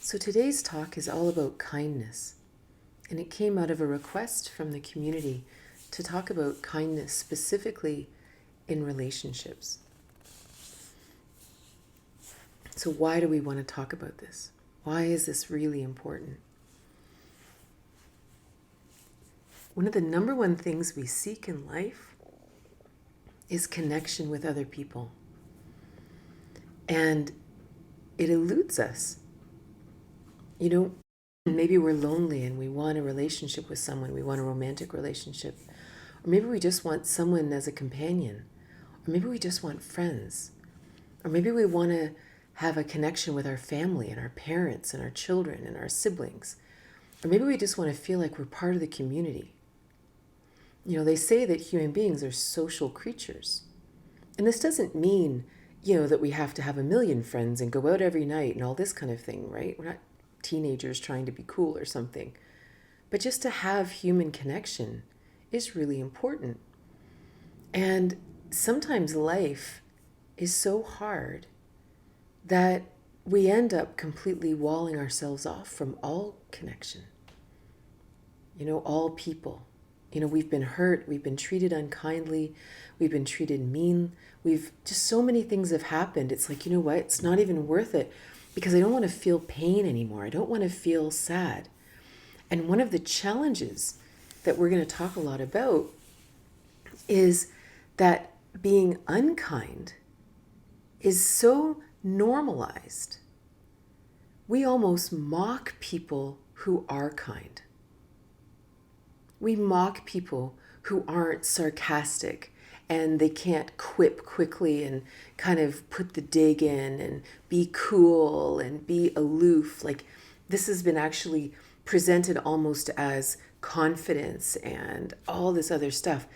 So today's talk is all about kindness, and it came out of a request from the community to talk about kindness specifically in relationships. So why do we want to talk about this? Why is this really important? One of the number one things we seek in life is connection with other people. And it eludes us. Maybe we're lonely and we want a relationship with someone. We want a romantic relationship. Or maybe we just want someone as a companion. Or maybe we just want friends. Or maybe we want to have a connection with our family and our parents and our children and our siblings. Or maybe we just want to feel like we're part of the community. They say that human beings are social creatures. And this doesn't mean, that we have to have a million friends and go out every night and all this kind of thing, right? We're not teenagers trying to be cool or something. But just to have human connection is really important. And sometimes life is so hard that we end up completely walling ourselves off from all connection. All people. We've been hurt, we've been treated unkindly, we've been treated mean. So many things have happened. It's like, what? It's not even worth it because I don't want to feel pain anymore. I don't want to feel sad. And one of the challenges that we're going to talk a lot about is that being unkind is so normalized. We almost mock people who are kind. We mock people who aren't sarcastic and they can't quip quickly and kind of put the dig in and be cool and be aloof. Like this has been actually presented almost as confidence and all this other stuff.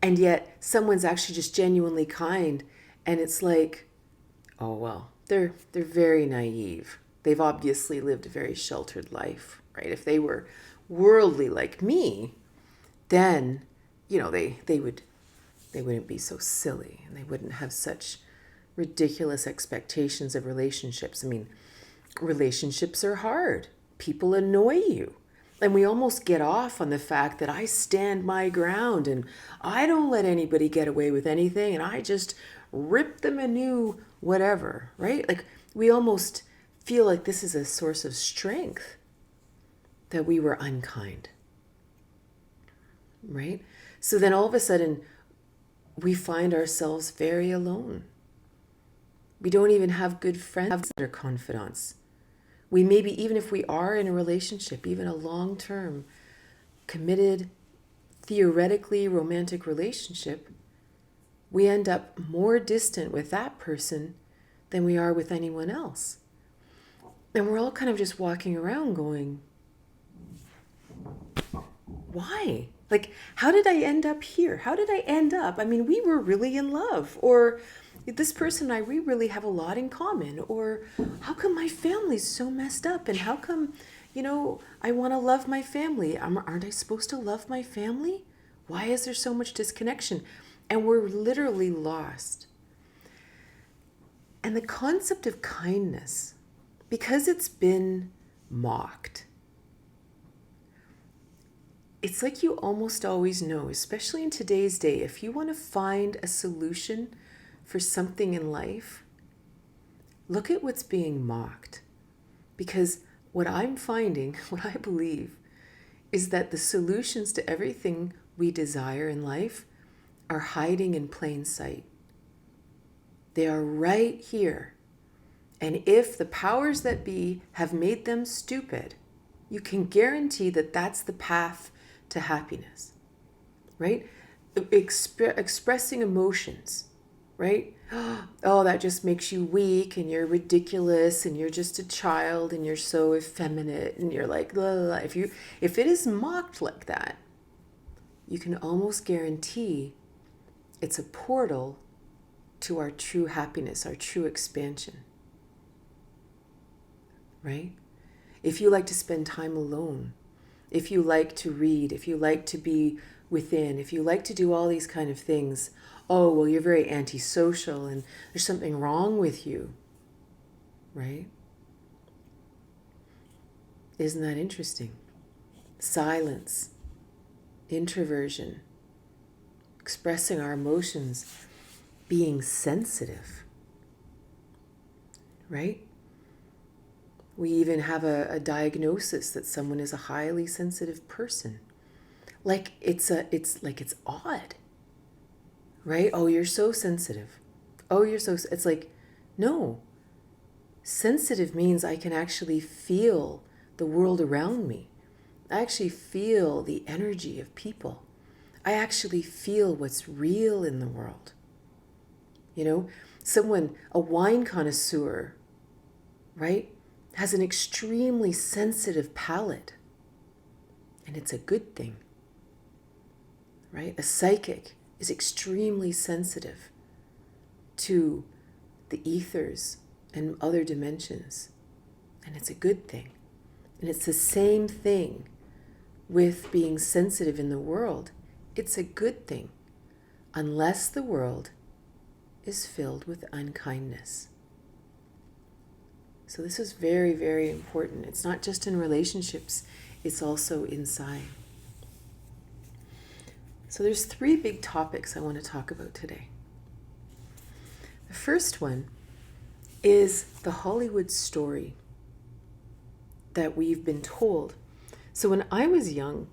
And yet someone's actually just genuinely kind and it's like, oh, well, they're very naive. They've obviously lived a very sheltered life, right? If they were worldly like me, then, they wouldn't be so silly and they wouldn't have such ridiculous expectations of relationships. I mean, relationships are hard. People annoy you. And we almost get off on the fact that I stand my ground and I don't let anybody get away with anything and I just rip them a new whatever, right? Like we almost feel like this is a source of strength that we were unkind, right? So then all of a sudden we find ourselves very alone. We don't even have good friends or confidants. We maybe, even if we are in a relationship, even a long-term, committed, theoretically romantic relationship, we end up more distant with that person than we are with anyone else. And we're all kind of just walking around going, why? Like, how did I end up here? How did I end up? I mean, we were really in love. Or this person and I, we really have a lot in common. Or how come my family's so messed up? And how come, I want to love my family. Aren't I supposed to love my family? Why is there so much disconnection? And we're literally lost. And the concept of kindness, because it's been mocked, it's like you almost always know, especially in today's day, if you want to find a solution for something in life, look at what's being mocked. Because what I'm finding, what I believe, is that the solutions to everything we desire in life are hiding in plain sight. They are right here. And if the powers that be have made them stupid, you can guarantee that that's the path to happiness, right? Expressing emotions, right? Oh, that just makes you weak and you're ridiculous and you're just a child and you're so effeminate and you're like, blah, blah, blah. If it is mocked like that, you can almost guarantee it's a portal to our true happiness, our true expansion, right? If you like to spend time alone, if you like to read, if you like to be within, if you like to do all these kind of things, oh, well, you're very antisocial and there's something wrong with you, right? Isn't that interesting? Silence, introversion, expressing our emotions, being sensitive, right? We even have a diagnosis that someone is a highly sensitive person. Like it's odd, right? Oh, you're so sensitive. Oh, it's like, no. Sensitive means I can actually feel the world around me. I actually feel the energy of people. I actually feel what's real in the world. You know, a wine connoisseur, right, has an extremely sensitive palate. And it's a good thing, right? A psychic is extremely sensitive to the ethers and other dimensions. And it's a good thing. And it's the same thing with being sensitive in the world. It's a good thing, unless the world is filled with unkindness. So this is very, very important. It's not just in relationships, it's also inside. So there's 3 big topics I want to talk about today. The first one is the Hollywood story that we've been told. So when I was young,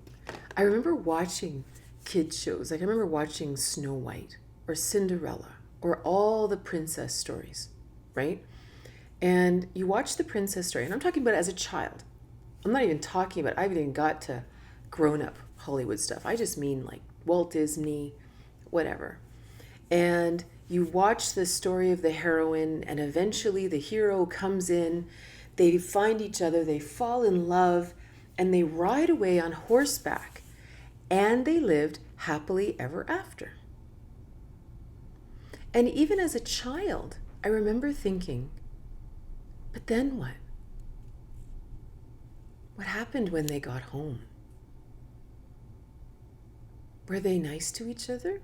I remember watching kids shows. Like I remember watching Snow White or Cinderella or all the princess stories, right? And you watch the princess story, and I'm talking about as a child. I'm not even talking about, I haven't even got to grown-up Hollywood stuff. I just mean like Walt Disney, whatever. And you watch the story of the heroine, and eventually the hero comes in, they find each other, they fall in love, and they ride away on horseback, and they lived happily ever after. And even as a child, I remember thinking, but then what? What happened when they got home? Were they nice to each other?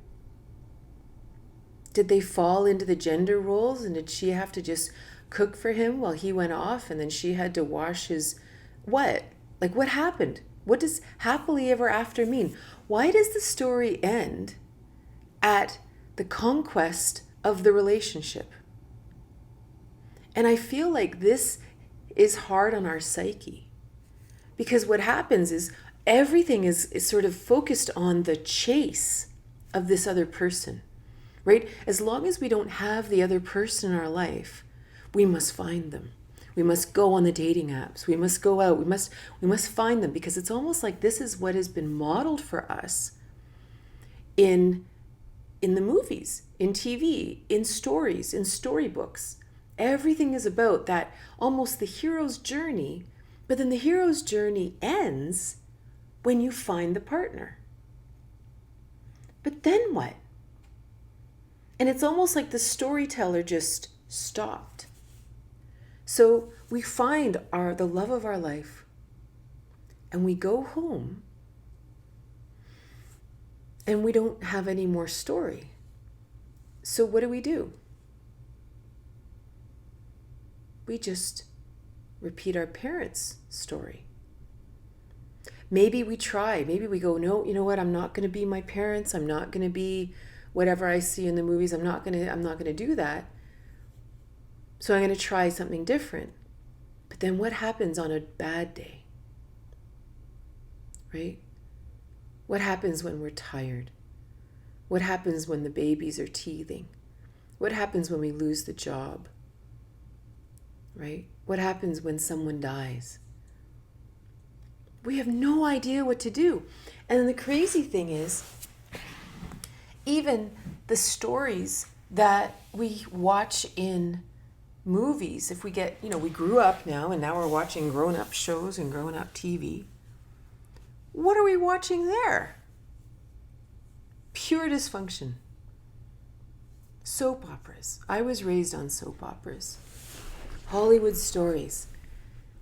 Did they fall into the gender roles, and did she have to just cook for him while he went off, and then she had to wash his what? Like, what happened? What does happily ever after mean? Why does the story end at the conquest of the relationship? And I feel like this is hard on our psyche, because what happens is everything is sort of focused on the chase of this other person, right? As long as we don't have the other person in our life, we must find them. We must go on the dating apps. We must go out. We must find them, because it's almost like this is what has been modeled for us in the movies, in TV, in stories, in storybooks. Everything is about that, almost the hero's journey, but then the hero's journey ends when you find the partner. But then what? And it's almost like the storyteller just stopped. So we find the love of our life, and we go home, and we don't have any more story. So what do? We just repeat our parents' story. Maybe we try. Maybe we go, no, you know what? I'm not going to be my parents. I'm not going to be whatever I see in the movies. I'm not going to do that. So I'm going to try something different. But then what happens on a bad day? Right? What happens when we're tired? What happens when the babies are teething? What happens when we lose the job? Right? What happens when someone dies? We have no idea what to do. And then the crazy thing is, even the stories that we watch in movies, if we get, we grew up now, and now we're watching grown-up shows and grown-up TV. What are we watching there? Pure dysfunction. Soap operas. I was raised on soap operas. Hollywood stories.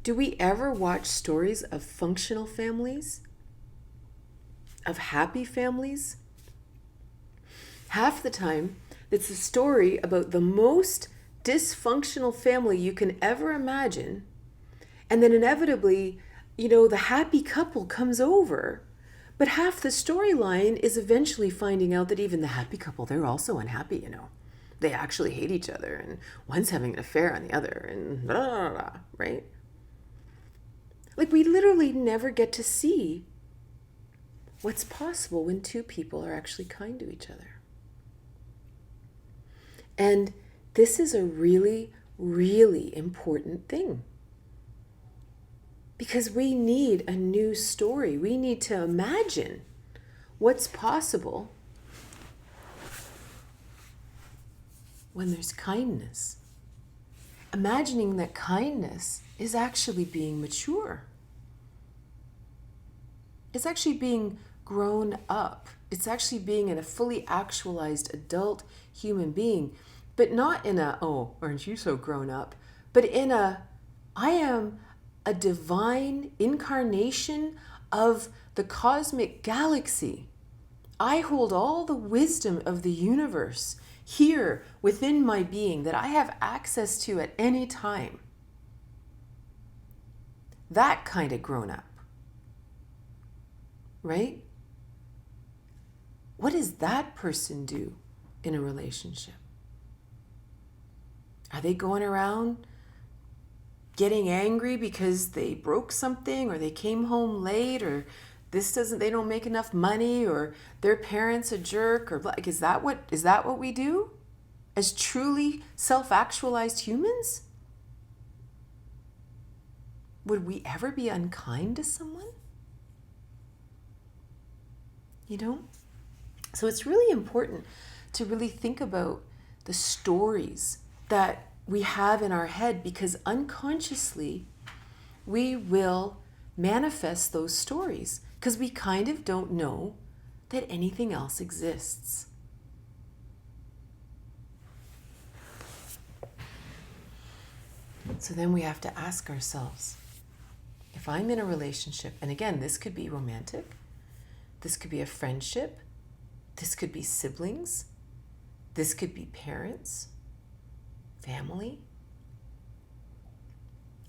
Do we ever watch stories of functional families? Of happy families? Half the time, it's a story about the most dysfunctional family you can ever imagine, and then inevitably the happy couple comes over, but half the storyline is eventually finding out that even the happy couple, they're also unhappy. They actually hate each other, and one's having an affair on the other, and blah, blah, blah, right? Like, we literally never get to see what's possible when two people are actually kind to each other. And this is a really, really important thing. Because we need a new story. We need to imagine what's possible when there's kindness. Imagining that kindness is actually being mature. It's actually being grown up. It's actually being a fully actualized adult human being, but not in a, oh, aren't you so grown up? But in a, I am a divine incarnation of the cosmic galaxy. I hold all the wisdom of the universe here within my being that I have access to at any time. That kind of grown up, right? What does that person do in a relationship? Are they going around getting angry because they broke something, or they came home late, or they don't make enough money, or their parents a jerk, or like, is that what we do as truly self-actualized humans? Would we ever be unkind to someone? So it's really important to really think about the stories that we have in our head, because unconsciously we will manifest those stories because we kind of don't know that anything else exists. So then we have to ask ourselves, if I'm in a relationship, and again, this could be romantic, this could be a friendship, this could be siblings, this could be parents, family.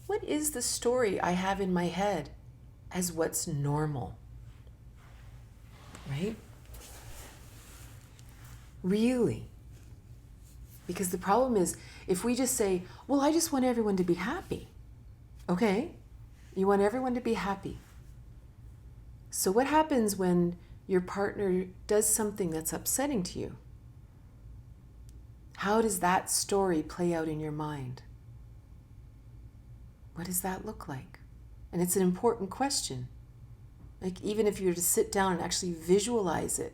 What is the story I have in my head as what's normal? Right? Really? Because the problem is, if we just say, well, I just want everyone to be happy. Okay, you want everyone to be happy. So what happens when your partner does something that's upsetting to you? How does that story play out in your mind? What does that look like? And it's an important question. Like, even if you were to sit down and actually visualize it,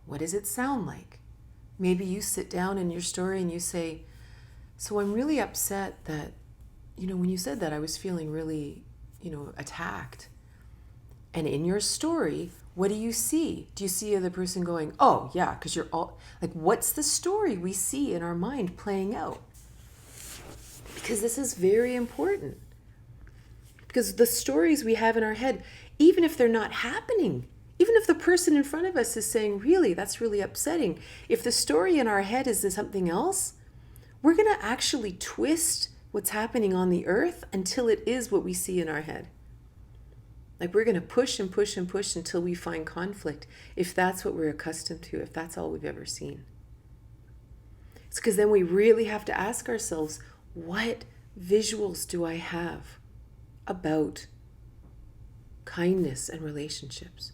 what does it sound like? Maybe you sit down in your story and you say, so I'm really upset that, when you said that, I was feeling really, attacked. And in your story, what do you see? Do you see the other person going, oh yeah, because you're all, like, what's the story we see in our mind playing out? Because this is very important. Because the stories we have in our head, even if they're not happening, even if the person in front of us is saying, really, that's really upsetting, if the story in our head is something else, we're going to actually twist what's happening on the earth until it is what we see in our head. Like, we're going to push and push and push until we find conflict, if that's what we're accustomed to, if that's all we've ever seen. It's because then we really have to ask ourselves, what visuals do I have about kindness and relationships?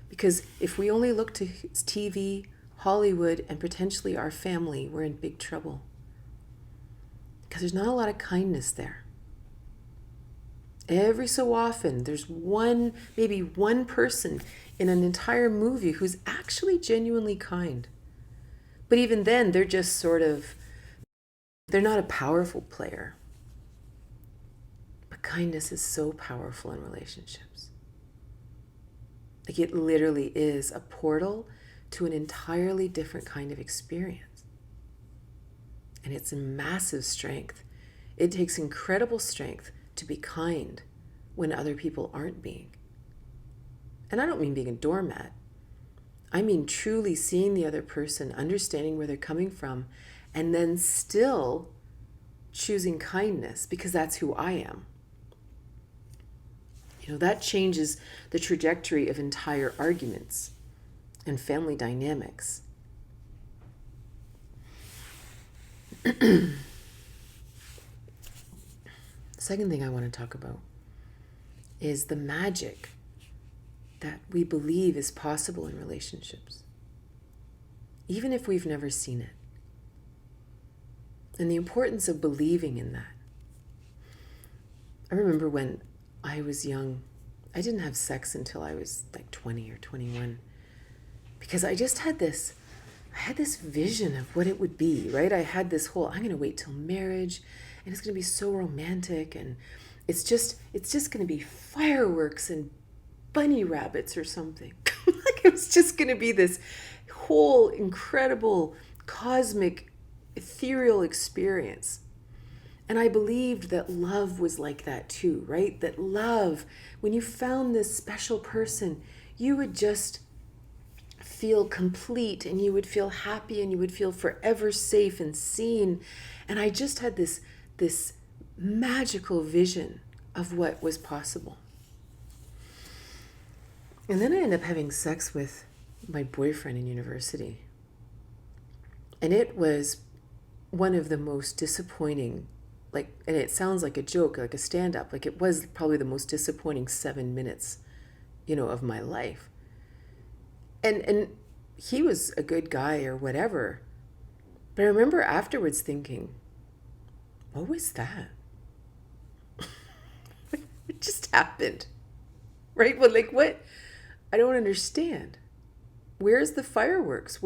Because if we only look to TV, Hollywood, and potentially our family, we're in big trouble. Because there's not a lot of kindness there. Every so often, there's maybe one person in an entire movie who's actually genuinely kind. But even then, they're just they're not a powerful player. But kindness is so powerful in relationships. Like, it literally is a portal to an entirely different kind of experience. And it's a massive strength. It takes incredible strength to be kind when other people aren't being. And I don't mean being a doormat. I mean truly seeing the other person, understanding where they're coming from, and then still choosing kindness, because that's who I am. That changes the trajectory of entire arguments and family dynamics. The second thing I want to talk about is the magic that we believe is possible in relationships, even if we've never seen it. And the importance of believing in that. I remember when I was young, I didn't have sex until I was like 20 or 21, because I just had this vision of what it would be, right? I had this whole, I'm going to wait till marriage and it's going to be so romantic, and it's just going to be fireworks and bunny rabbits or something. Like it was just going to be this whole incredible cosmic ethereal experience. And I believed that love was like that too, right? That love, when you found this special person, you would just feel complete and you would feel happy and you would feel forever safe and seen. And I just had this magical vision of what was possible. And then I ended up having sex with my boyfriend in university. And it was one of the most disappointing, and it sounds like a joke, like a stand-up, like it was probably the most disappointing 7 minutes, of my life. And he was a good guy or whatever. But I remember afterwards thinking, what was that? It just happened, right? Well, what? I don't understand. Where's the fireworks?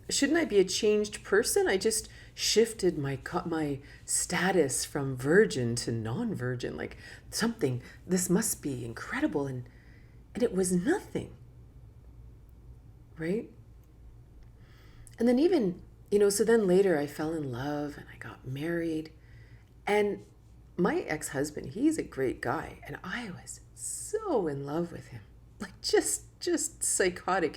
Shouldn't I be a changed person? I just shifted my status from virgin to non-virgin, like something, this must be incredible. And it was nothing, right? And then even, so then later I fell in love and I got married, and my ex-husband, he's a great guy. And I was so in love with him, like just psychotic.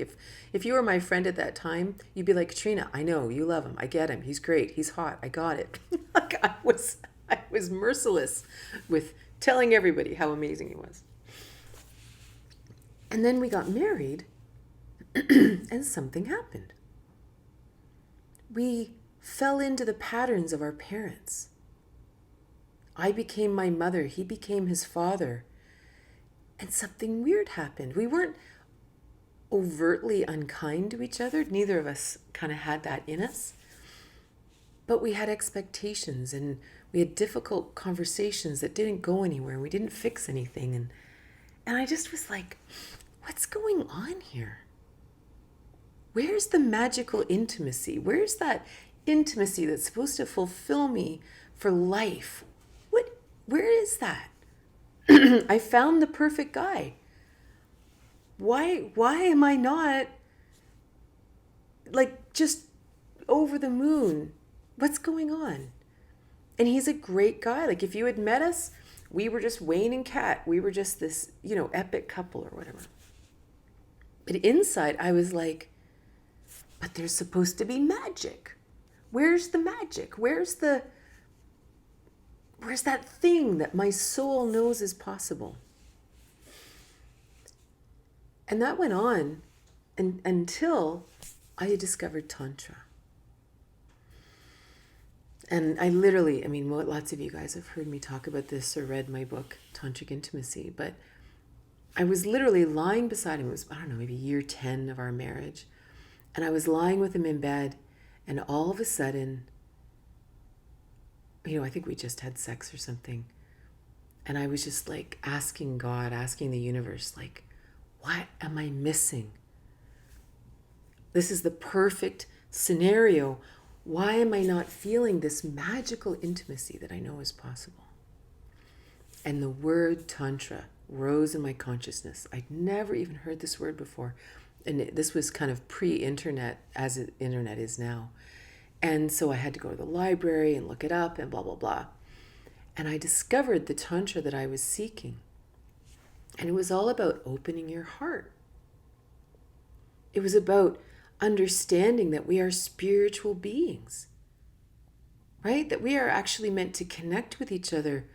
If you were my friend at that time, you'd be like, Trina, I know you love him. I get him. He's great. He's hot. I got it. Like I was merciless with telling everybody how amazing he was. And then we got married and something happened. We fell into the patterns of our parents. I became my mother. He became his father. And something weird happened. We weren't overtly unkind to each other. Neither of us kind of had that in us. But we had expectations and we had difficult conversations that didn't go anywhere. We didn't fix anything. And I just was like, what's going on here? Where's the magical intimacy? Where's that intimacy that's supposed to fulfill me for life? Where is that? I found the perfect guy. Why am I not just over the moon? What's going on? And he's a great guy. Like if you had met us, we were just Wayne and Kat. We were just this, epic couple or whatever. But inside I was like, but there's supposed to be magic. Where's the magic? Where's that thing that my soul knows is possible? And that went on until I discovered Tantra. And I literally, lots of you guys have heard me talk about this or read my book, Tantric Intimacy, but I was literally lying beside him. It was, maybe year 10 of our marriage. And I was lying with him in bed, and all of a sudden, I think we just had sex or something. And I was just asking God, asking the universe, what am I missing? This is the perfect scenario. Why am I not feeling this magical intimacy that I know is possible? And the word Tantra rose in my consciousness. I'd never even heard this word before. And this was kind of pre-internet, as the internet is now. And so I had to go to the library and look it up and blah, blah, blah. And I discovered the Tantra that I was seeking. And it was all about opening your heart. It was about understanding that we are spiritual beings, right? That we are actually meant to connect with each other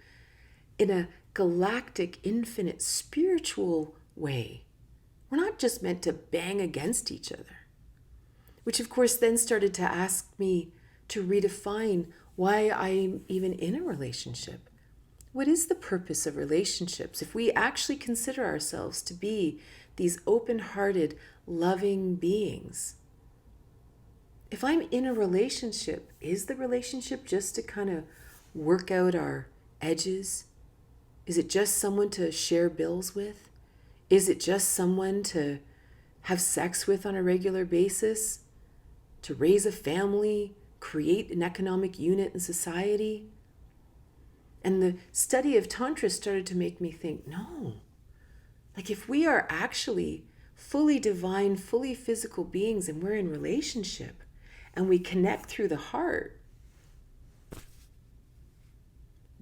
in a galactic, infinite, spiritual way. We're not just meant to bang against each other. Which of course then started to ask me to redefine why I'm even in a relationship. What is the purpose of relationships if we actually consider ourselves to be these open-hearted, loving beings? If I'm in a relationship, is the relationship just to kind of work out our edges? Is it just someone to share bills with? Is it just someone to have sex with on a regular basis? To raise a family, create an economic unit in society? And the study of Tantra started to make me think, no. Like if we are actually fully divine, fully physical beings and we're in relationship and we connect through the heart,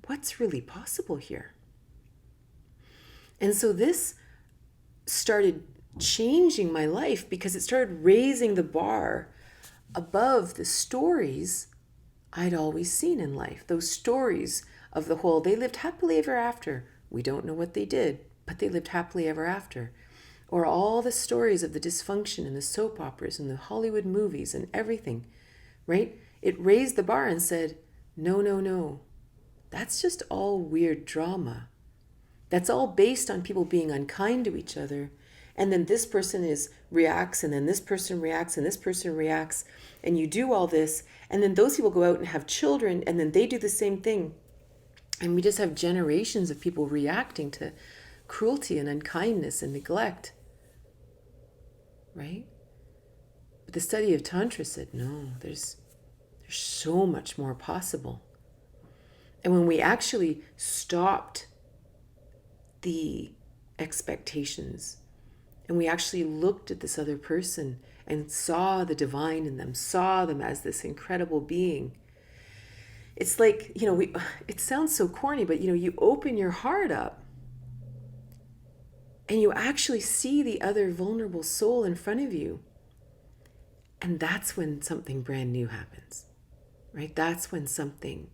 what's really possible here? And so this started changing my life because it started raising the bar above the stories I'd always seen in life. Those stories of the whole, they lived happily ever after. We don't know what they did, but they lived happily ever after. Or all the stories of the dysfunction in the soap operas and the Hollywood movies and everything, right? It raised the bar and said, no, no, no. That's just all weird drama. That's all based on people being unkind to each other. And then this person reacts, and then this person reacts, and this person reacts. And you do all this, and then those people go out and have children, and then they do the same thing. And we just have generations of people reacting to cruelty and unkindness and neglect. Right? But the study of Tantra said, no, there's so much more possible. And when we actually stopped the expectations and we actually looked at this other person and saw the divine in them, saw them as this incredible being, it's like, it sounds so corny, but you open your heart up and you actually see the other vulnerable soul in front of you. And that's when something brand new happens, right? That's when something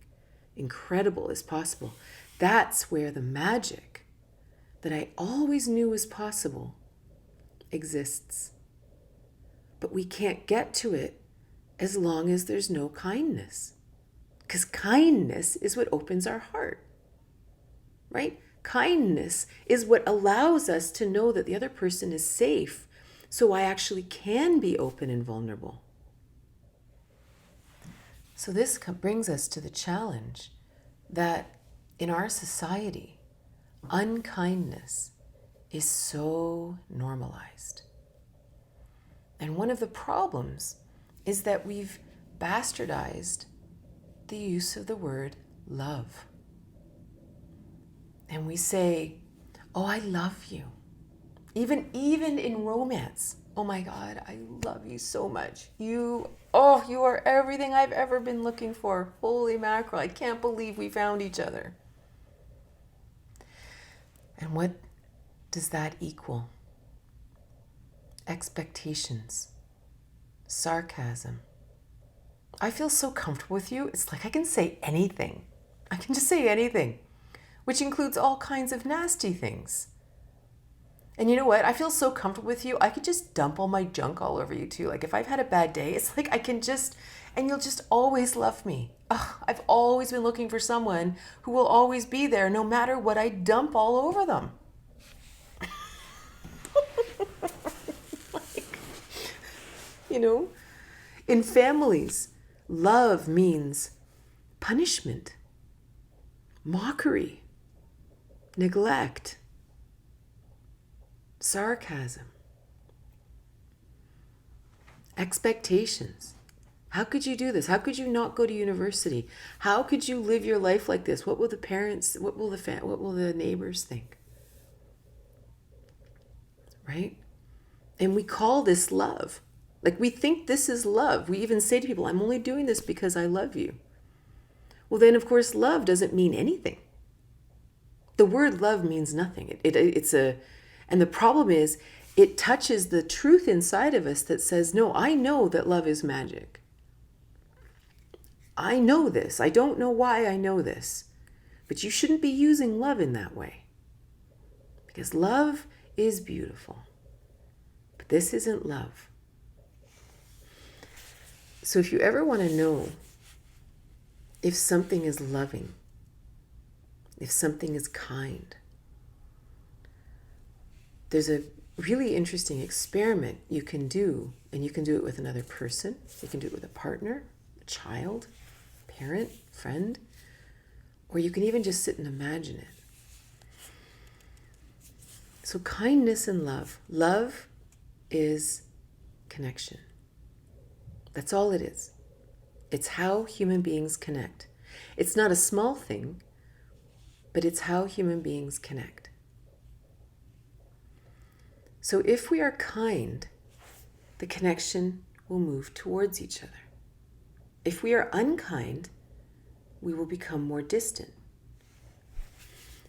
incredible is possible. That's where the magic that I always knew was possible exists. But we can't get to it as long as there's no kindness. Because kindness is what opens our heart, right? Kindness is what allows us to know that the other person is safe, so I actually can be open and vulnerable. So this brings us to the challenge that in our society, unkindness is so normalized. And one of the problems is that we've bastardized the use of the word love. And we say, oh, I love you. Even in romance. Oh my God, I love you so much. You are everything I've ever been looking for. Holy mackerel, I can't believe we found each other. And what does that equal? Expectations, sarcasm. I feel so comfortable with you. It's like I can say anything. I can just say anything, which includes all kinds of nasty things. And you know what? I feel so comfortable with you. I could just dump all my junk all over you too. Like if I've had a bad day, it's like I can just, and you'll just always love me. I've always been looking for someone who will always be there no matter what I dump all over them. In families, love means punishment, mockery, neglect, sarcasm, expectations. How could you do this? How could you not go to university? How could you live your life like this? What will the parents, what will the neighbors think? Right? And we call this love. Like we think this is love. We even say to people, I'm only doing this because I love you. Well, then of course, love doesn't mean anything. The word love means nothing. And the problem is it touches the truth inside of us that says, no, I know that love is magic. I know this. I don't know why I know this. But you shouldn't be using love in that way. Because love is beautiful. But this isn't love. So if you ever want to know if something is loving, if something is kind, there's a really interesting experiment you can do, and you can do it with another person. You can do it with a partner, a child, parent, friend, or you can even just sit and imagine it. So kindness and love. Love is connection. That's all it is. It's how human beings connect. It's not a small thing, but it's how human beings connect. So if we are kind, the connection will move towards each other. If we are unkind, we will become more distant.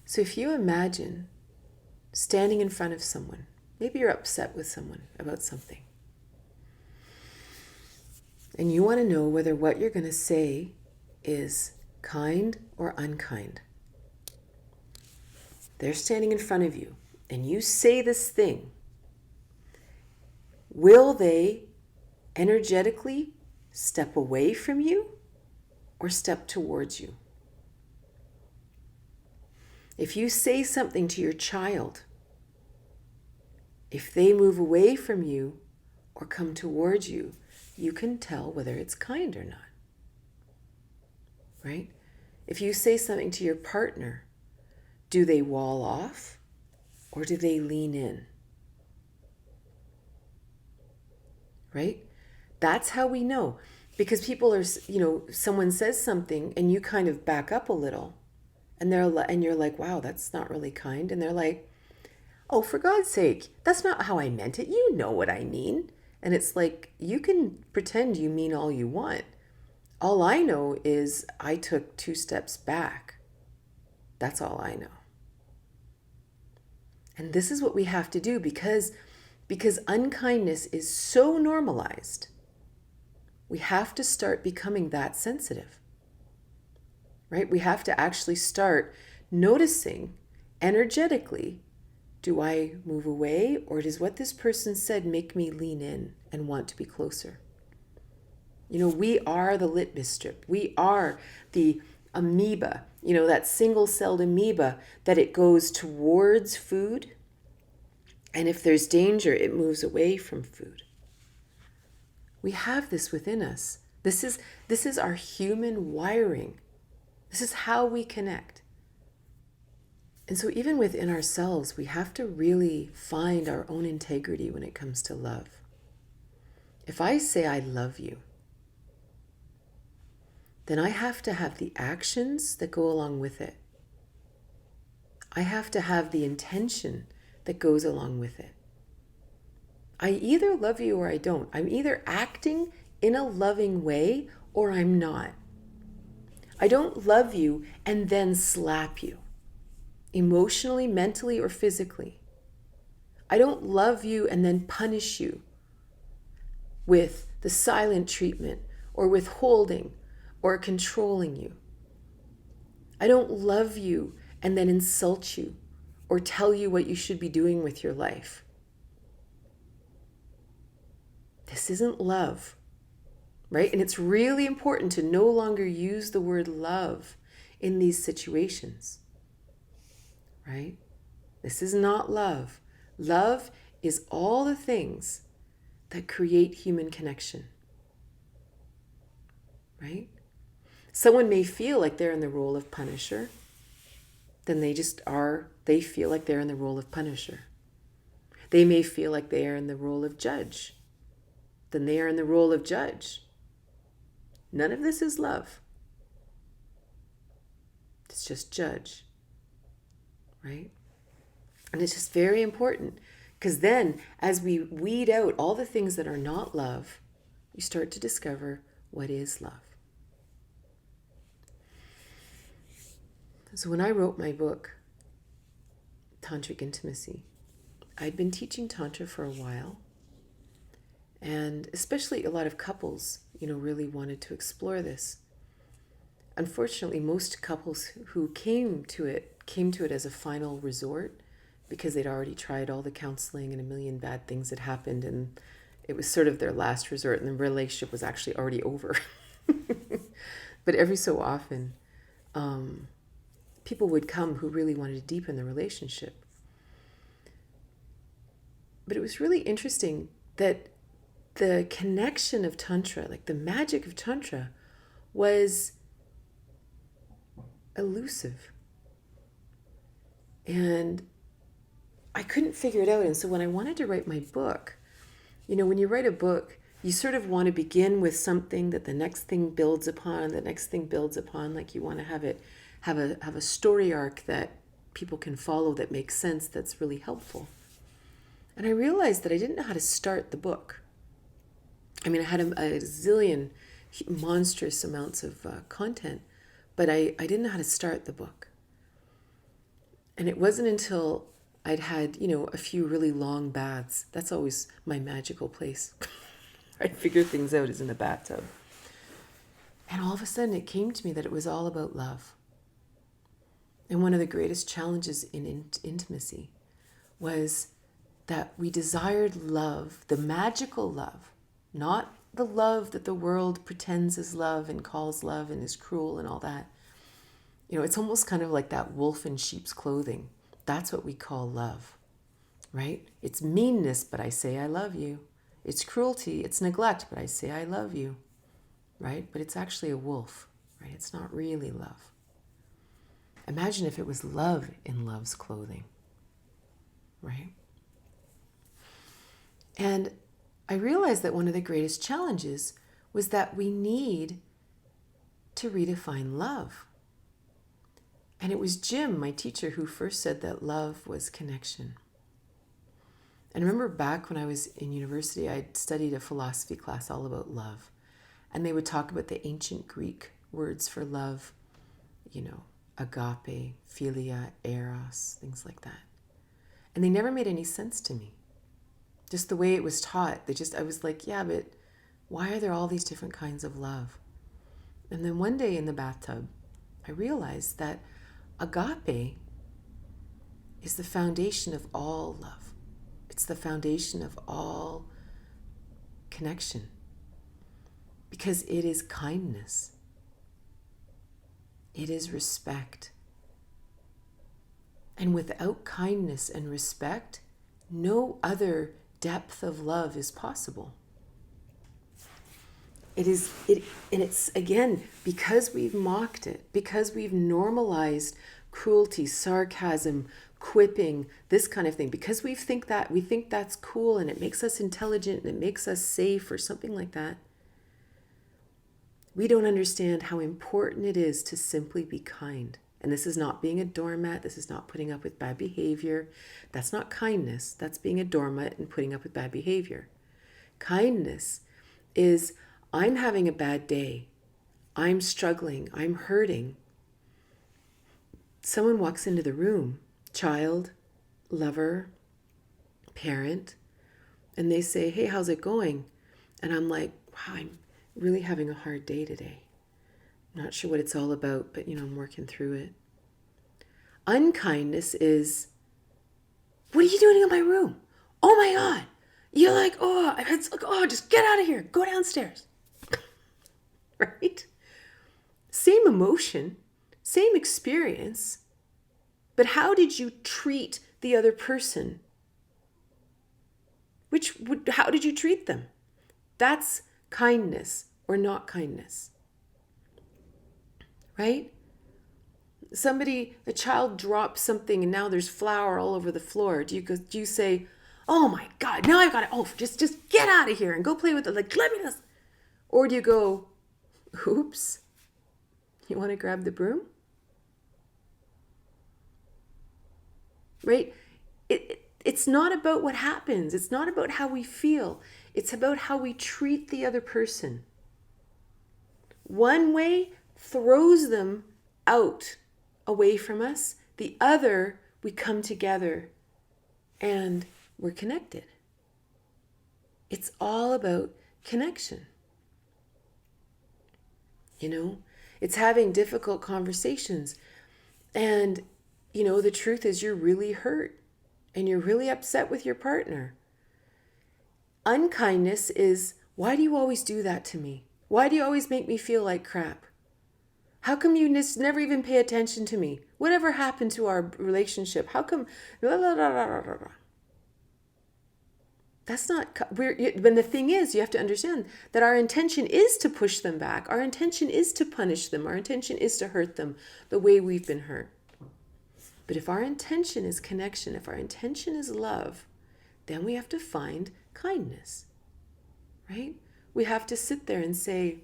So if you imagine standing in front of someone, maybe you're upset with someone about something, and you want to know whether what you're going to say is kind or unkind. They're standing in front of you, and you say this thing. Will they energetically step away from you or step towards you? If you say something to your child, if they move away from you or come towards you, you can tell whether it's kind or not. Right? If you say something to your partner, do they wall off or do they lean in? Right? That's how we know. Because people are, someone says something and you kind of back up a little and you're like, wow, that's not really kind. And they're like, oh, for God's sake, that's not how I meant it. You know what I mean. And it's like, you can pretend you mean all you want. All I know is I took 2 steps back. That's all I know. And this is what we have to do because unkindness is so normalized. We have to start becoming that sensitive. Right? We have to actually start noticing energetically, do I move away or does what this person said make me lean in and want to be closer? We are the litmus strip. We are the amoeba, that single-celled amoeba that it goes towards food. And if there's danger, it moves away from food. We have this within us. This is our human wiring. This is how we connect. And so even within ourselves, we have to really find our own integrity when it comes to love. If I say I love you, then I have to have the actions that go along with it. I have to have the intention that goes along with it. I either love you or I don't. I'm either acting in a loving way or I'm not. I don't love you and then slap you, emotionally, mentally, or physically. I don't love you and then punish you with the silent treatment or withholding or controlling you. I don't love you and then insult you or tell you what you should be doing with your life. This isn't love, right? And it's really important to no longer use the word love in these situations, right? This is not love. Love is all the things that create human connection, right? Someone may feel like they're in the role of punisher, then they feel like they're in the role of punisher. They may feel like they are in the role of judge, then they are in the role of judge. None of this is love. It's just judge, right? And it's just very important because then as we weed out all the things that are not love, you start to discover what is love. So when I wrote my book, Tantric Intimacy, I'd been teaching Tantra for a while. And especially a lot of couples, really wanted to explore this. unfortunately, most couples who came to it as a final resort because they'd already tried all the counseling and a million bad things had happened, and it was sort of their last resort, and the relationship was actually already over. But every so often, people would come who really wanted to deepen the relationship. But it was really interesting that the connection of Tantra, like the magic of Tantra, was elusive. And I couldn't figure it out. And so when I wanted to write my book, when you write a book, you sort of want to begin with something that the next thing builds upon, the next thing builds upon. Like you want to have a story arc that people can follow that makes sense, that's really helpful. And I realized that I didn't know how to start the book. I mean, I had a zillion monstrous amounts of content, but I didn't know how to start the book. And it wasn't until I'd had, a few really long baths. That's always my magical place. I figure things out is in the bathtub. And all of a sudden it came to me that it was all about love. And one of the greatest challenges in intimacy was that we desired love, the magical love, not the love that the world pretends is love and calls love and is cruel and all that. It's almost kind of like that wolf in sheep's clothing. That's what we call love, right? It's meanness, but I say I love you. It's cruelty, it's neglect, but I say I love you, right? But it's actually a wolf, right? It's not really love. Imagine if it was love in love's clothing, right? And I realized that one of the greatest challenges was that we need to redefine love. And it was Jim, my teacher, who first said that love was connection. And I remember back when I was in university, I studied a philosophy class all about love. And they would talk about the ancient Greek words for love, agape, philia, eros, things like that. And they never made any sense to me. Just the way it was taught, I was like, yeah, but why are there all these different kinds of love? And then one day in the bathtub, I realized that agape is the foundation of all love. It's the foundation of all connection because it is kindness. It is respect. And without kindness and respect, no other depth of love is possible. And it's again, because we've mocked it, because we've normalized cruelty, sarcasm, quipping, this kind of thing, because we think that's cool and it makes us intelligent and it makes us safe or something like that. We don't understand how important it is to simply be kind. And this is not being a doormat. This is not putting up with bad behavior. That's not kindness. That's being a doormat and putting up with bad behavior. Kindness is, I'm having a bad day. I'm struggling. I'm hurting. Someone walks into the room, child, lover, parent, and they say, hey, how's it going? And I'm like, wow, I'm really having a hard day today. Not sure what it's all about, but I'm working through it. Unkindness is, what are you doing in my room? Oh my God. You're like, just get out of here. Go downstairs. Right? Same emotion, same experience, but how did you treat the other person? How did you treat them? That's kindness or not kindness. Right? A child drops something and now there's flour all over the floor. Do you say, oh my God, now I've got it. Just get out of here and go play with it. Like, let me just. Or do you go, oops, you want to grab the broom? Right? It's not about what happens. It's not about how we feel. It's about how we treat the other person. One way throws them out away from us. The other, we come together and we're connected. It's all about connection. It's having difficult conversations. And, the truth is you're really hurt and you're really upset with your partner. Unkindness is, why do you always do that to me? Why do you always make me feel like crap? How come you never even pay attention to me? Whatever happened to our relationship? How come? Blah, blah, blah, blah, blah, blah. That's not, when the thing is, you have to understand that our intention is to push them back. Our intention is to punish them. Our intention is to hurt them the way we've been hurt. But if our intention is connection, if our intention is love, then we have to find kindness, right? We have to sit there and say,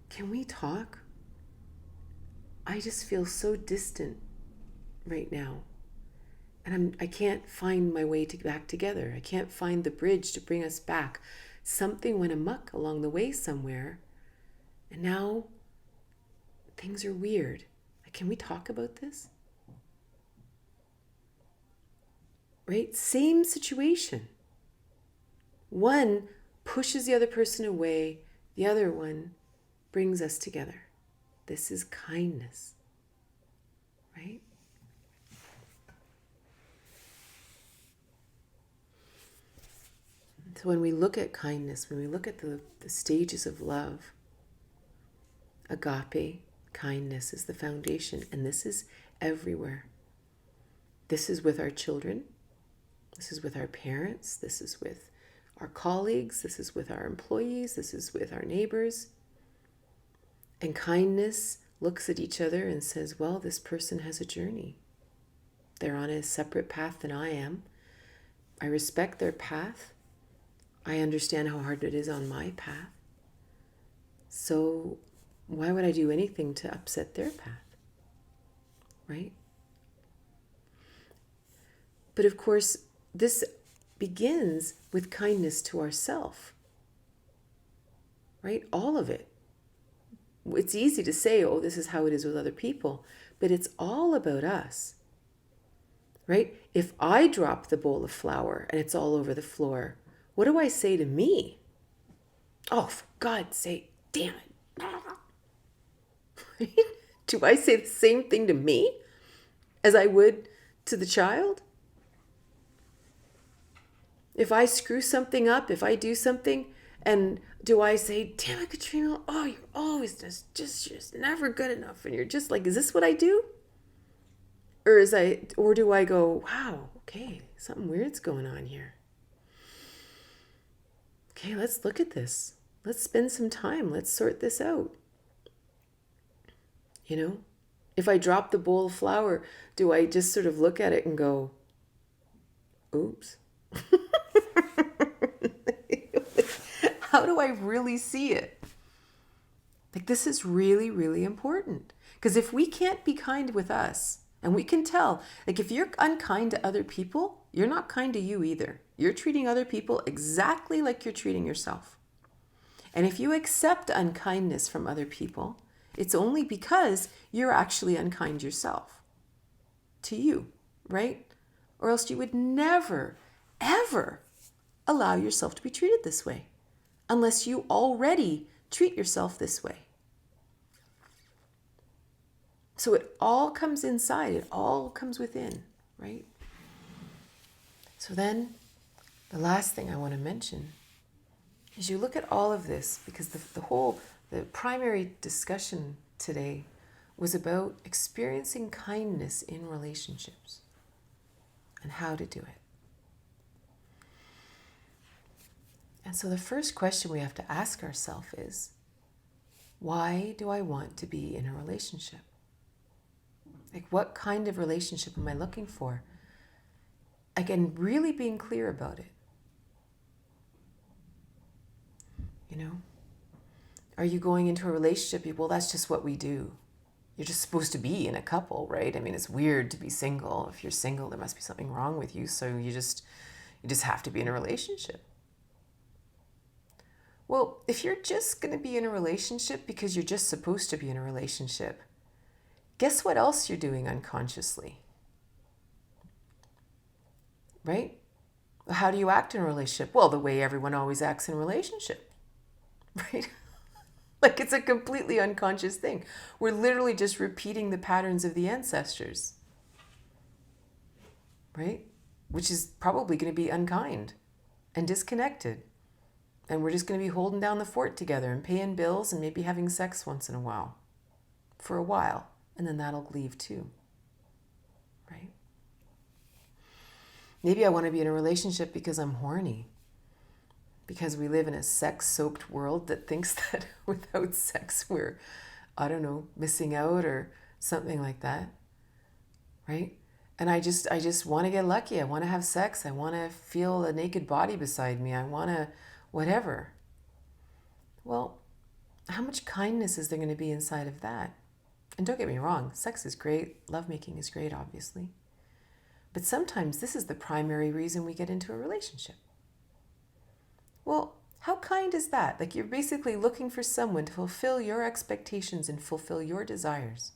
can we talk? I just feel so distant right now. And I can't find my way back together. I can't find the bridge to bring us back. Something went amok along the way somewhere. And now things are weird. Can we talk about this? Right? Same situation. One pushes the other person away. The other one brings us together. This is kindness. Right? So when we look at kindness, when we look at the stages of love, agape, kindness is the foundation, and this is everywhere. This is with our children. This is with our parents. This is with our colleagues. This is with our employees. This is with our neighbors. And kindness looks at each other and says, well, this person has a journey. They're on a separate path than I am. I respect their path. I understand how hard it is on my path. So why would I do anything to upset their path? Right? But of course, this begins with kindness to ourselves. Right? All of it. It's easy to say, oh, this is how it is with other people, but it's all about us. Right? If I drop the bowl of flour and it's all over the floor, what do I say to me? Oh, for God's sake, damn it. Right? Do I say the same thing to me as I would to the child? If I screw something up, if I do something, and do I say, damn it, Katrina, oh, you're always just never good enough. And you're just like, is this what I do? Or do I go, wow, okay, something weird's going on here. Okay, let's look at this. Let's spend some time. Let's sort this out. If I drop the bowl of flour, do I just sort of look at it and go, oops? How do I really see it? Like, this is really, really important. Because if we can't be kind with us, and we can tell, like, if you're unkind to other people, you're not kind to you either. You're treating other people exactly like you're treating yourself. And if you accept unkindness from other people, it's only because you're actually unkind yourself to you, right? Or else you would never, ever allow yourself to be treated this way unless you already treat yourself this way. So it all comes inside. It all comes within, right? So then the last thing I want to mention is you look at all of this, because the primary discussion today was about experiencing kindness in relationships and how to do it. And so the first question we have to ask ourselves is, why do I want to be in a relationship? Like, what kind of relationship am I looking for? Again, really being clear about it. Are you going into a relationship? Well, that's just what we do. You're just supposed to be in a couple, right? I mean, it's weird to be single. If you're single, there must be something wrong with you. So you just have to be in a relationship. Well, if you're just going to be in a relationship because you're just supposed to be in a relationship, guess what else you're doing unconsciously? Right? How do you act in a relationship? Well, the way everyone always acts in a relationship. Right? Like it's a completely unconscious thing. We're literally just repeating the patterns of the ancestors, right? Which is probably going to be unkind and disconnected. And we're just going to be holding down the fort together and paying bills and maybe having sex once in a while. For a while. And then that'll leave too, right? Maybe I want to be in a relationship because I'm horny. Because we live in a sex-soaked world that thinks that without sex we're, I don't know, missing out or something like that, right? And I just want to get lucky. I want to have sex. I want to feel a naked body beside me. I want to whatever. Well, how much kindness is there going to be inside of that? And don't get me wrong, sex is great. Lovemaking is great, obviously. But sometimes this is the primary reason we get into a relationship. Well, how kind is that? Like you're basically looking for someone to fulfill your expectations and fulfill your desires.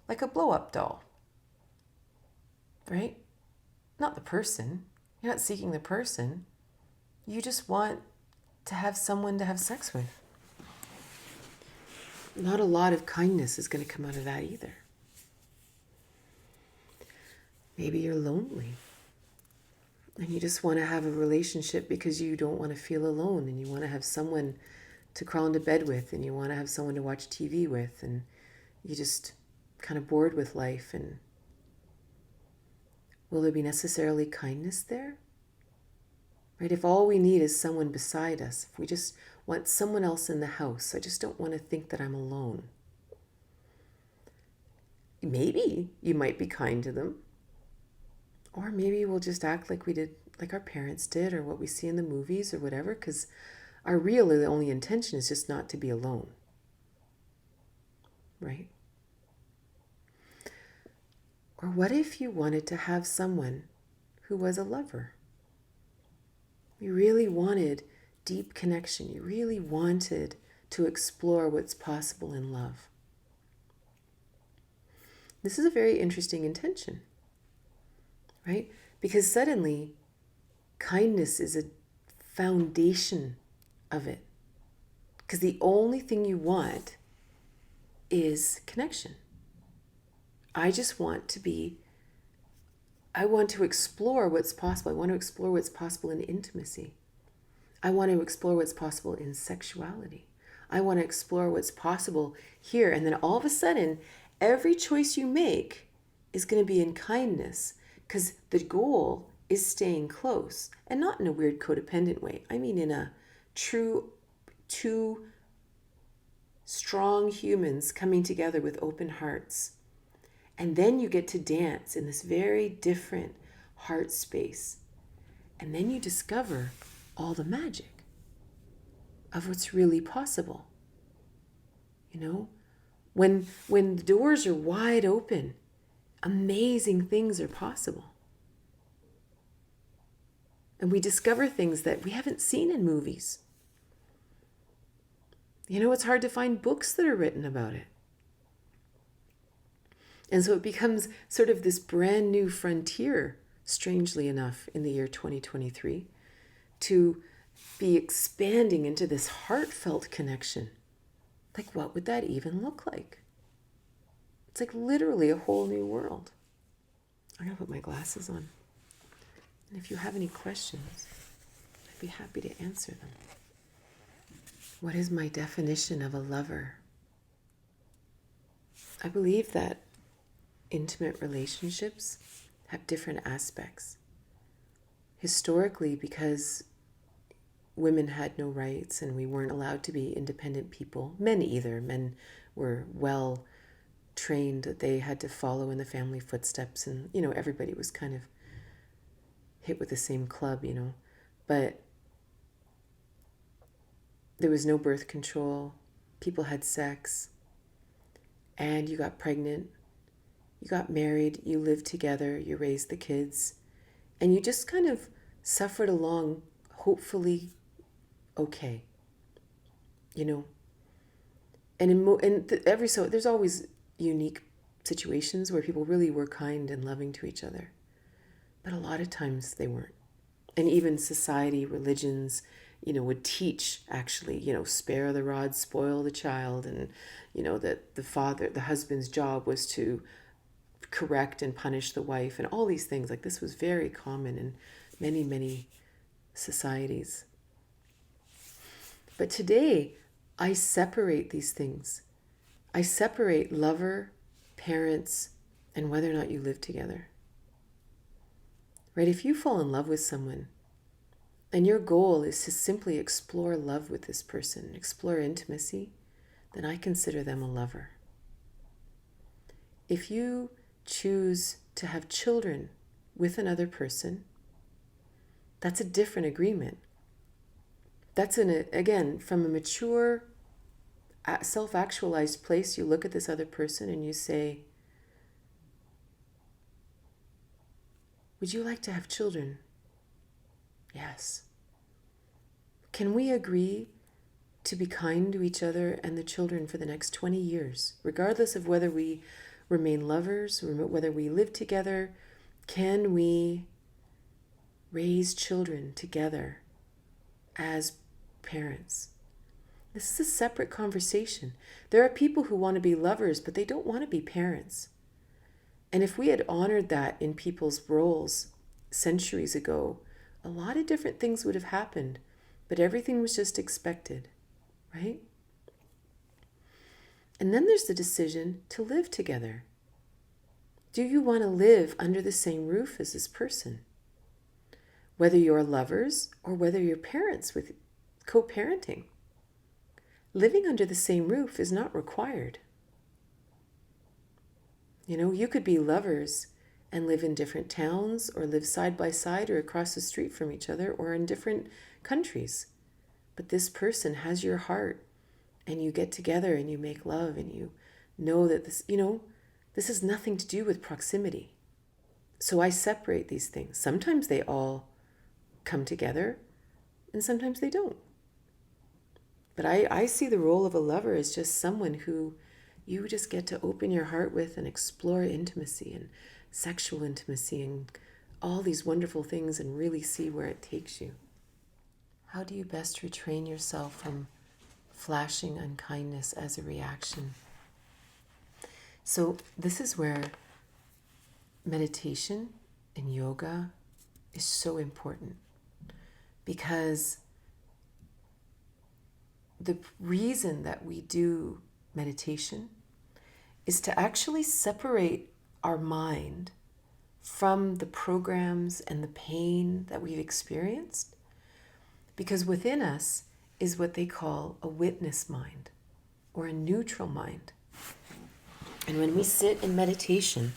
Like a blow-up doll, right? Not the person. You're not seeking the person. You just want to have someone to have sex with. Not a lot of kindness is going to come out of that either. Maybe you're lonely. And you just want to have a relationship because you don't want to feel alone and you want to have someone to crawl into bed with and you want to have someone to watch TV with and you just kind of bored with life. And will there be necessarily kindness there? Right? If all we need is someone beside us, if we just want someone else in the house, I just don't want to think that I'm alone. Maybe you might be kind to them. Or maybe we'll just act like we did, like our parents did, or what we see in the movies or whatever, because our really only intention is just not to be alone. Right? Or what if you wanted to have someone who was a lover? You really wanted deep connection. You really wanted to explore what's possible in love. This is a very interesting intention. Right? Because suddenly, kindness is a foundation of it. Because the only thing you want is connection. I want to explore what's possible. I want to explore what's possible in intimacy. I want to explore what's possible in sexuality. I want to explore what's possible here. And then all of a sudden, every choice you make is going to be in kindness. Because the goal is staying close, and not in a weird codependent way. I mean in a true, two strong humans coming together with open hearts. And then you get to dance in this very different heart space. And then you discover all the magic of what's really possible. You know, when the doors are wide open, amazing things are possible. And we discover things that we haven't seen in movies. You know, it's hard to find books that are written about it. And so it becomes sort of this brand new frontier, strangely enough, in the year 2023, to be expanding into this heartfelt connection. Like, what would that even look like? It's like literally a whole new world. I'm going to put my glasses on. And if you have any questions, I'd be happy to answer them. What is my definition of a lover? I believe that intimate relationships have different aspects. Historically, because women had no rights and we weren't allowed to be independent people, men either. Men were well trained that they had to follow in the family footsteps, and you know, everybody was kind of hit with the same club, you know. But there was no birth control. People had sex, and you got pregnant, you got married, you lived together, you raised the kids, and you just kind of suffered along, hopefully okay, you know. And there's always unique situations where people really were kind and loving to each other. But a lot of times they weren't. And even society, religions, would teach actually, spare the rod, spoil the child, and, that the husband's job was to correct and punish the wife, and all these things. Like, this was very common in many, many societies. But today, I separate these things. I separate lover, parents, and whether or not you live together. Right? If you fall in love with someone, and your goal is to simply explore love with this person, explore intimacy, then I consider them a lover. If you choose to have children with another person, that's a different agreement. That's again, from a mature, self-actualized place, you look at this other person and you say, would you like to have children? Yes. Can we agree to be kind to each other and the children for the next 20 years, regardless of whether we remain lovers, or whether we live together? Can we raise children together as parents? This is a separate conversation. There are people who want to be lovers, but they don't want to be parents. And if we had honored that in people's roles centuries ago, a lot of different things would have happened, but everything was just expected, right? And then there's the decision to live together. Do you want to live under the same roof as this person? Whether you're lovers or whether you're parents with co-parenting, living under the same roof is not required. You could be lovers and live in different towns, or live side by side or across the street from each other, or in different countries. But this person has your heart, and you get together and you make love, and you know that this has nothing to do with proximity. So I separate these things. Sometimes they all come together, and sometimes they don't. But I see the role of a lover as just someone who you just get to open your heart with and explore intimacy and sexual intimacy and all these wonderful things, and really see where it takes you. How do you best retrain yourself from flashing unkindness as a reaction? So this is where meditation and yoga is so important, because the reason that we do meditation is to actually separate our mind from the programs and the pain that we've experienced, because within us is what they call a witness mind or a neutral mind. And when we sit in meditation,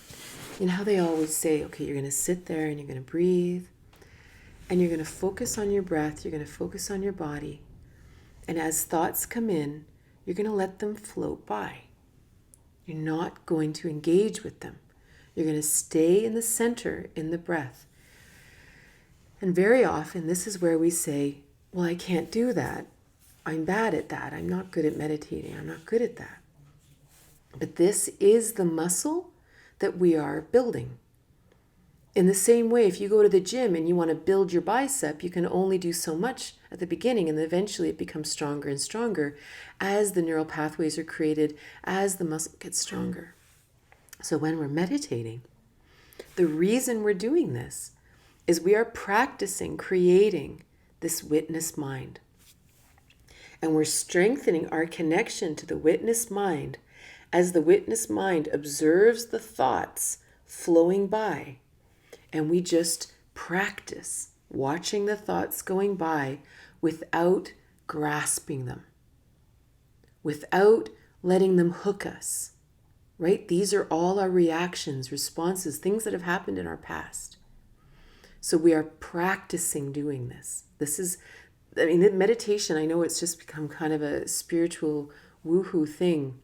you know how they always say, okay, you're going to sit there and you're going to breathe and you're going to focus on your breath, you're going to focus on your body, and as thoughts come in, you're going to let them float by. You're not going to engage with them. You're going to stay in the center, in the breath. And very often, this is where we say, well, I can't do that. I'm bad at that. I'm not good at meditating. I'm not good at that. But this is the muscle that we are building. In the same way, if you go to the gym and you want to build your bicep, you can only do so much at the beginning, and eventually it becomes stronger and stronger as the neural pathways are created, as the muscle gets stronger. So when we're meditating, the reason we're doing this is we are practicing creating this witness mind. And we're strengthening our connection to the witness mind as the witness mind observes the thoughts flowing by. And we just practice watching the thoughts going by without grasping them, without letting them hook us, right? These are all our reactions, responses, things that have happened in our past. So we are practicing doing this. Meditation, I know it's just become kind of a spiritual woohoo thing,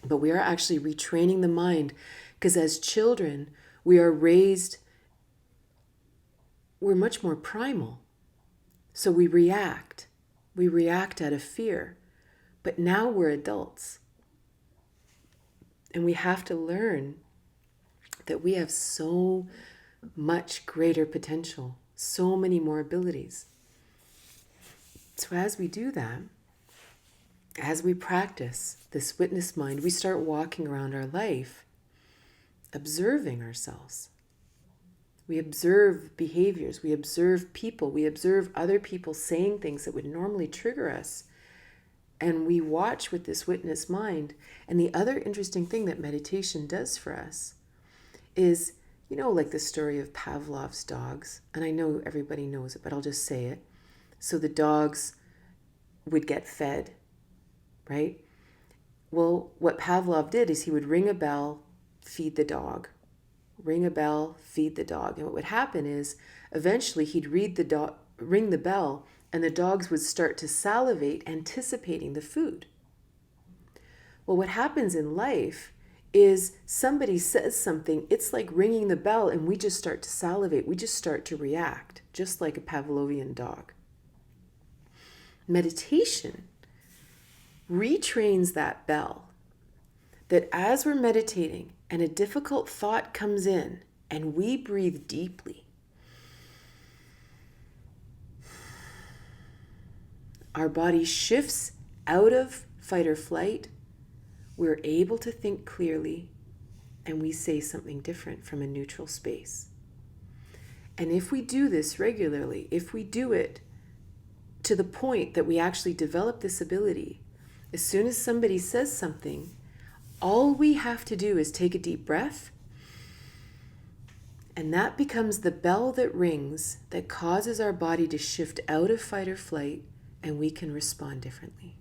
but we are actually retraining the mind, because as children, we are raised, we're much more primal. So we react out of fear. But now we're adults. And we have to learn that we have so much greater potential, so many more abilities. So as we do that, as we practice this witness mind, we start walking around our life observing ourselves. We observe behaviors, we observe people, we observe other people saying things that would normally trigger us. And we watch with this witness mind. And the other interesting thing that meditation does for us is, like the story of Pavlov's dogs. And I know everybody knows it, but I'll just say it. So the dogs would get fed, right? Well, what Pavlov did is he would ring a bell, feed the dog. Ring a bell, feed the dog. And what would happen is eventually he'd ring the bell, and the dogs would start to salivate, anticipating the food. Well, what happens in life is somebody says something, it's like ringing the bell, and we just start to salivate. We just start to react, just like a Pavlovian dog. Meditation retrains that bell, that as we're meditating and a difficult thought comes in and we breathe deeply, our body shifts out of fight or flight, we're able to think clearly, and we say something different from a neutral space. And if we do this regularly, if we do it to the point that we actually develop this ability, as soon as somebody says something, all we have to do is take a deep breath, and that becomes the bell that rings that causes our body to shift out of fight or flight, and we can respond differently.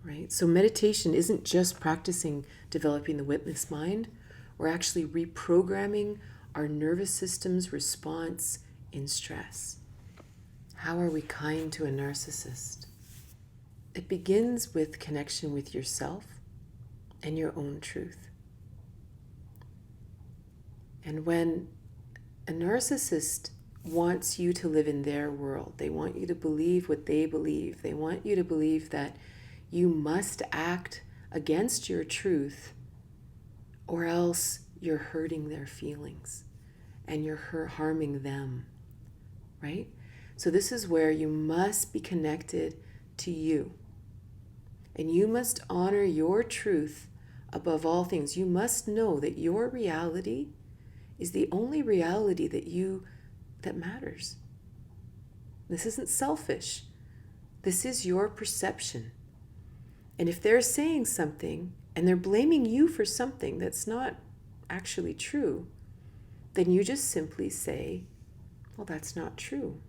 Right? So meditation isn't just practicing developing the witness mind. We're actually reprogramming our nervous system's response in stress. How are we kind to a narcissist? It begins with connection with yourself and your own truth. And when a narcissist wants you to live in their world, they want you to believe what they believe, they want you to believe that you must act against your truth, or else you're hurting their feelings and you're harming them, right? So this is where you must be connected to you. And you must honor your truth above all things. You must know that your reality is the only reality that matters. This isn't selfish. This is your perception. And if they're saying something and they're blaming you for something that's not actually true, then you just simply say, well, that's not true.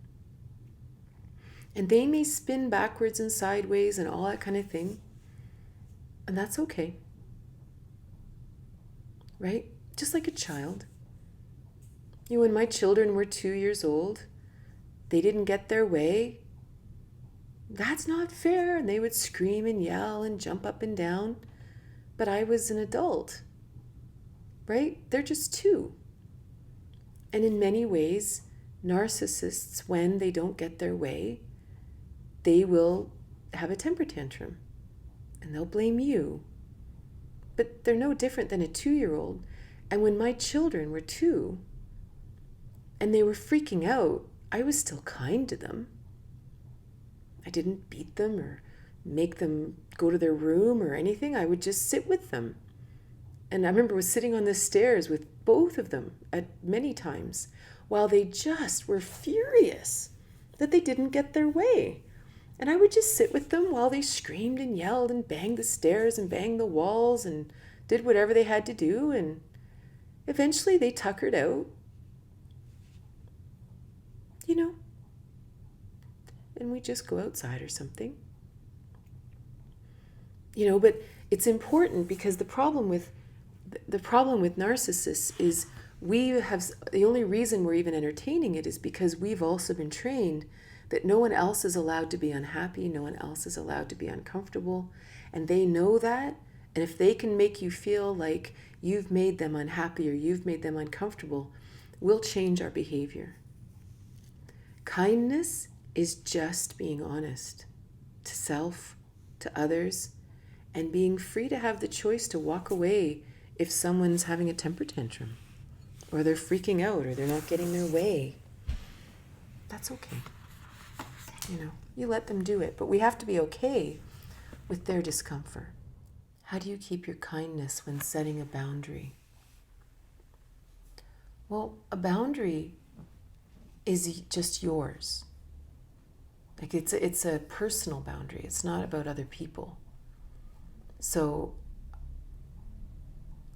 And they may spin backwards and sideways and all that kind of thing. And that's okay. Right? Just like a child. When my children were 2 years old, they didn't get their way. That's not fair. And they would scream and yell and jump up and down. But I was an adult. Right? They're just 2. And in many ways, narcissists, when they don't get their way, they will have a temper tantrum and they'll blame you. But they're no different than a 2-year-old. And when my children were 2 and they were freaking out, I was still kind to them. I didn't beat them or make them go to their room or anything. I would just sit with them. And I remember was sitting on the stairs with both of them at many times while they just were furious that they didn't get their way. And I would just sit with them while they screamed and yelled and banged the stairs and banged the walls and did whatever they had to do. And eventually they tuckered out, and we just go outside or something. But it's important because the problem with narcissists is the only reason we're even entertaining it is because we've also been trained that no one else is allowed to be unhappy, no one else is allowed to be uncomfortable, and they know that, and if they can make you feel like you've made them unhappy or you've made them uncomfortable, we'll change our behavior. Kindness is just being honest to self, to others, and being free to have the choice to walk away if someone's having a temper tantrum, or they're freaking out, or they're not getting their way. That's okay. You let them do it, but we have to be okay with their discomfort. How do you keep your kindness when setting a boundary? Well, a boundary is just yours. Like it's a personal boundary. It's not about other people. So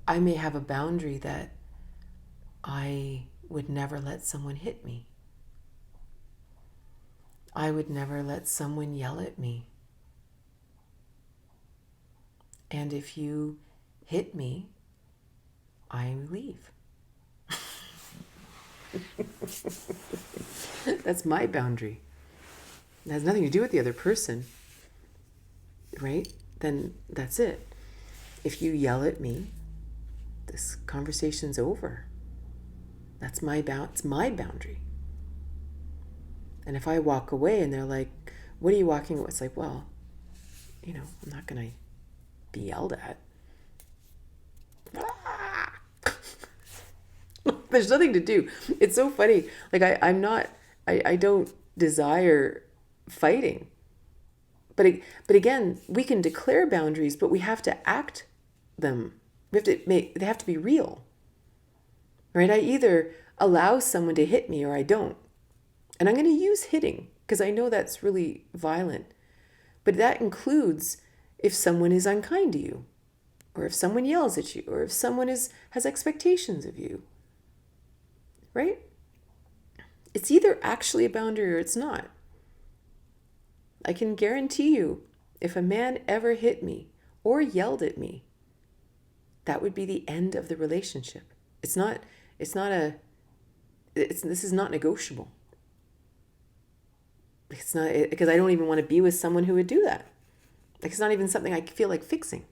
I may have a boundary that I would never let someone hit me. I would never let someone yell at me. And if you hit me, I leave. That's my boundary. It has nothing to do with the other person, right? Then that's it. If you yell at me, this conversation's over. That's it's my boundary. And if I walk away and they're like, what are you walking away? It's like, well, I'm not going to be yelled at. There's nothing to do. It's so funny. Like I don't desire fighting. But again, we can declare boundaries, but we have to act them. They have to be real. Right? I either allow someone to hit me or I don't. And I'm going to use hitting because I know that's really violent. But that includes if someone is unkind to you, or if someone yells at you, or if someone has expectations of you. Right? It's either actually a boundary or it's not. I can guarantee you, if a man ever hit me or yelled at me, that would be the end of the relationship. This is not negotiable. It's not, because I don't even want to be with someone who would do that. Like, it's not even something I feel like fixing.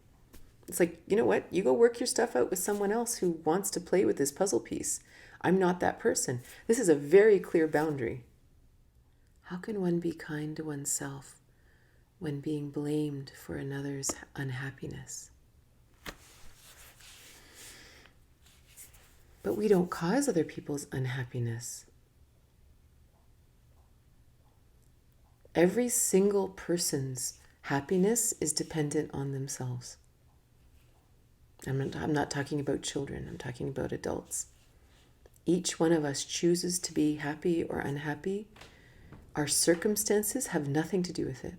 It's like, you know what? You go work your stuff out with someone else who wants to play with this puzzle piece. I'm not that person. This is a very clear boundary. How can one be kind to oneself when being blamed for another's unhappiness? But we don't cause other people's unhappiness. Every single person's happiness is dependent on themselves. I'm not talking about children. I'm talking about adults. Each one of us chooses to be happy or unhappy. Our circumstances have nothing to do with it.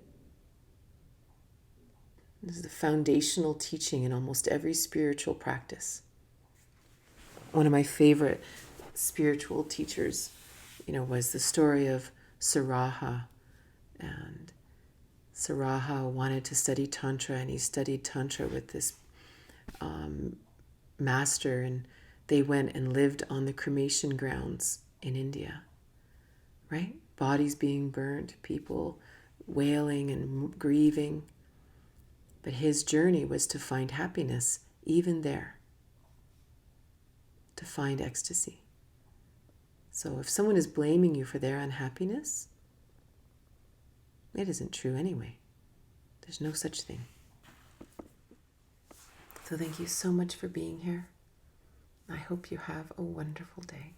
This is the foundational teaching in almost every spiritual practice. One of my favorite spiritual teachers, was the story of Saraha. And Saraha wanted to study Tantra, and he studied Tantra with this master, and they went and lived on the cremation grounds in India, right? Bodies being burnt, people wailing and grieving. But his journey was to find happiness even there, to find ecstasy. So if someone is blaming you for their unhappiness, it isn't true anyway. There's no such thing. So thank you so much for being here. I hope you have a wonderful day.